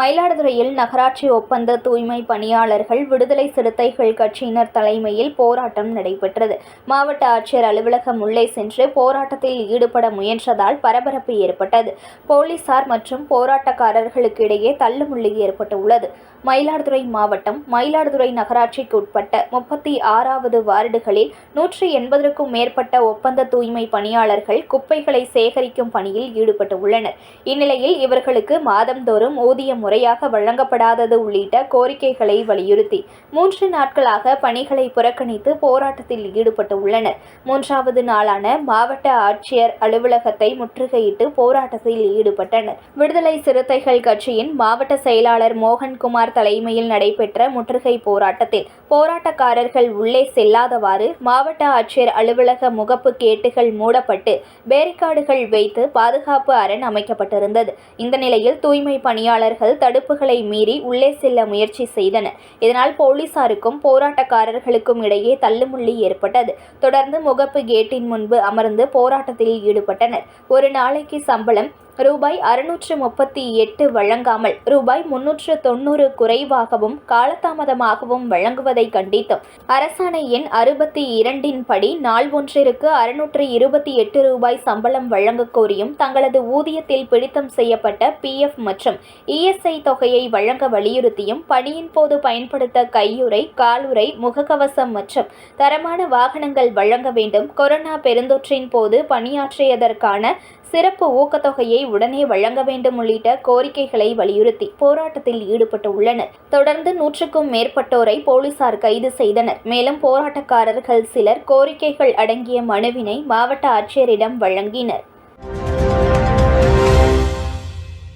மயிலாடுதுறையில் நகராட்சி ஒப்பந்த தூய்மை பணியாளர்கள் விடுதலை சிறுத்தைகள் கட்சியினர் தலைமையில் போராட்டம் நடைபெற்றது. மாவட்ட ஆட்சியர் அலுவலகம் உள்ளே சென்று போராட்டத்தில் ஈடுபட முயன்றதால் பரபரப்பு ஏற்பட்டது. போலீசார் மற்றும் போராட்டக்காரர்களுக்கு இடையே தள்ளுமுள்ளு ஏற்பட்டுள்ளது. மயிலாடுதுறை மாவட்டம் மயிலாடுதுறை நகராட்சிக்கு உட்பட்ட 36வது வார்டுகளில் 180க்கும் மேற்பட்ட ஒப்பந்த தூய்மை பணியாளர்கள் குப்பைகளை சேகரிக்கும் பணியில் ஈடுபட்டுள்ளனர். இந்நிலையில் இவர்களுக்கு மாதந்தோறும் ஊதியம் முறையாக வழங்கப்படாதது உள்ளிட்ட கோரிக்கைகளை வலியுறுத்தி 3 நாட்களாக பணிகளை புறக்கணித்து போராட்டத்தில் ஈடுபட்டுள்ளனர். 3வது நாளான மாவட்ட ஆட்சியர் அலுவலகத்தை முற்றுகையிட்டு போராட்டத்தில் ஈடுபட்டனர். விடுதலை சிறுத்தைகள் கட்சியின் மாவட்ட செயலாளர் மோகன்குமார் தலைமையில் நடைபெற்ற முற்றுகை போராட்டத்தில் போராட்டக்காரர்கள் உள்ளே செல்லாதவாறு மாவட்ட ஆட்சியர் அலுவலக முகப்பு கேட்டுகள் மூடப்பட்டு பேரிகார்டுகள் வைத்து பாதுகாப்பு அரண் அமைக்கப்பட்டிருந்தது. இந்த நிலையில் தூய்மை பணியாளர்கள் தடுப்புகளை மீறி உள்ளே செல்ல முயற்சி செய்தனர். இதனால் போலீசாருக்கும் போராட்டக்காரர்களுக்கும் இடையே தள்ளுமுள்ளு ஏற்பட்டது. தொடர்ந்து முகப்பு கேட்டின் முன்பு அமர்ந்து போராட்டத்தில் ஈடுபட்டனர். ஒரு நாளைக்கு சம்பளம் ரூபாய் 638 வழங்காமல் ரூபாய் 390 குறைவாகவும் காலதாமதமாகவும் வழங்குவதை கண்டித்தும் அரசாணை எண் 62 படி நாள் ஒன்றிற்கு 628 ரூபாய் சம்பளம் வழங்கக் கோரியும் தங்களது ஊதியத்தில் பிடித்தம் செய்யப்பட்ட PF மற்றும் ESI தொகையை வழங்க வலியுறுத்தியும் பணியின் போது பயன்படுத்த கையுறை, காலுறை, முகக்கவசம் மற்றும் தரமான வாகனங்கள் வழங்க வேண்டும், கொரோனா பெருந்தொற்றின் போது பணியாற்றியதற்கான சிறப்பு ஊக்கத்தொகையை உடனே வழங்க வேண்டும் உள்ளிட்ட கோரிக்கைகளை வலியுறுத்தி போராட்டத்தில் ஈடுபட்டுள்ளனர். தொடர்ந்து 100க்கும் மேற்பட்டோரை போலீசார் கைது செய்தனர். மேலும் போராட்டக்காரர்கள் சிலர் கோரிக்கைகள் அடங்கிய மனுவினை மாவட்ட ஆட்சியரிடம் வழங்கினர்.